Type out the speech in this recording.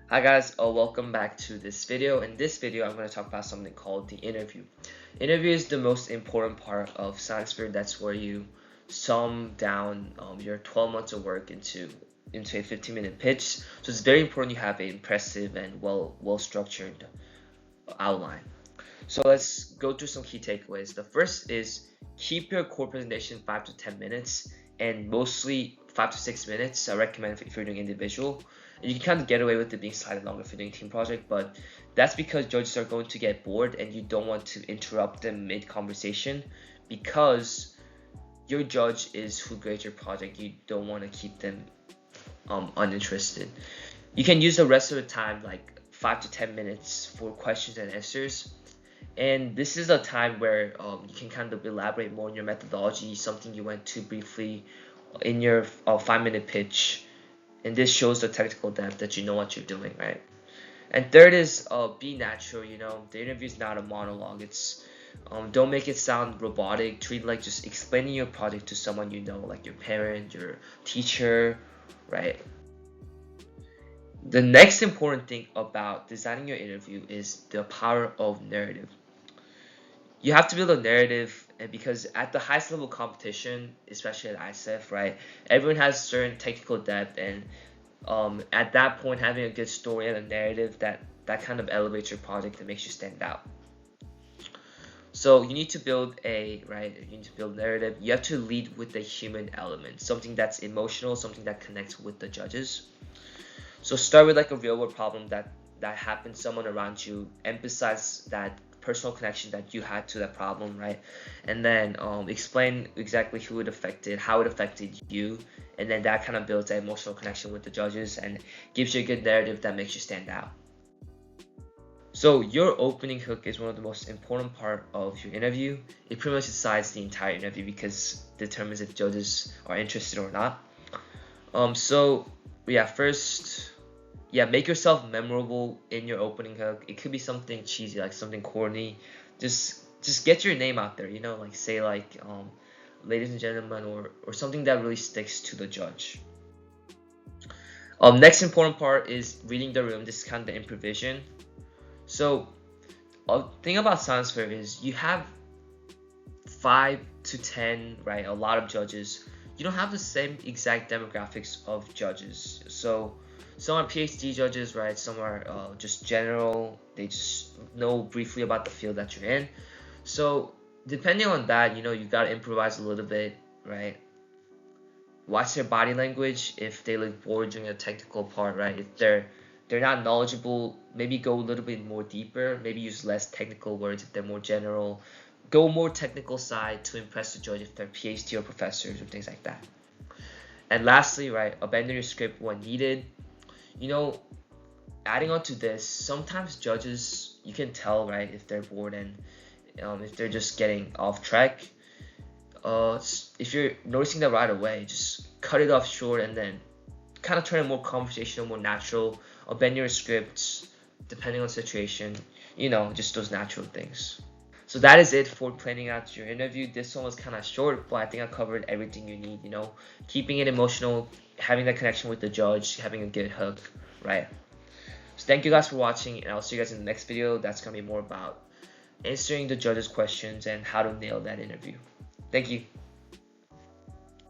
Hi guys, welcome back to this video. In this video, I'm going to talk about something called the interview. Interview is the most important part of science fair. That's where you sum down your 12 months of work into a 15-minute pitch. So it's very important you have an impressive and well structured outline. So let's go through some key takeaways. The first is keep your core presentation 5 to 10 minutes and mostly 5 to 6 minutes. I recommend if you're doing individual. And you can kind of get away with it being slightly longer if you're doing team project, but that's because judges are going to get bored and you don't want to interrupt them mid-conversation because your judge is who grades your project. You don't want to keep them uninterested. You can use the rest of the time, like 5 to 10 minutes, for questions and answers. And this is a time where you can kind of elaborate more on your methodology, something you went to briefly in your 5-minute pitch. And this shows the technical depth that you know what you're doing, right? And third is be natural. The interview is not a monologue. It's don't make it sound robotic. Treat it like just explaining your project to someone you know, like your parent, your teacher, right? The next important thing about designing your interview is the power of narrative. You have to build a narrative, and because at the highest level competition, especially at ISEF, right, everyone has certain technical depth, and at that point, having a good story and a narrative that kind of elevates your project and makes you stand out. So you need to build narrative. You have to lead with the human element, something that's emotional, something that connects with the judges. So start with like a real world problem that happened, someone around you, emphasize that personal connection that you had to that problem, right? And then explain exactly who it affected, how it affected you, and then that kind of builds an emotional connection with the judges and gives you a good narrative that makes you stand out. So your opening hook is one of the most important part of your interview. It pretty much decides the entire interview because it determines if judges are interested or not. Make yourself memorable in your opening hook. It could be something cheesy, like something corny. Just get your name out there, like say ladies and gentlemen, or something that really sticks to the judge. Next important part is reading the room. This is kind of the improvisation. So a thing about science fair is you have 5 to 10, right? A lot of judges. You don't have the same exact demographics of judges. So some are PhD judges, right? Some are just general. They just know briefly about the field that you're in. So depending on that, you gotta improvise a little bit, right? Watch their body language. If they look bored during a technical part, right? If they're not knowledgeable, maybe go a little bit more deeper. Maybe use less technical words if they're more general. Go more technical side to impress the judge if they're PhD or professors or things like that. And lastly, right, abandon your script when needed. Adding on to this, sometimes judges, you can tell, right, if they're bored and if they're just getting off track. If you're noticing that right away, just cut it off short and then kind of turn it more conversational, more natural. Bend your scripts depending on the situation, just those natural things. So that is it for planning out your interview. This one was kind of short, but I think I covered everything you need, keeping it emotional, having that connection with the judge, having a good hook, right? So thank you guys for watching, and I'll see you guys in the next video. That's going to be more about answering the judges' questions and how to nail that interview. Thank you.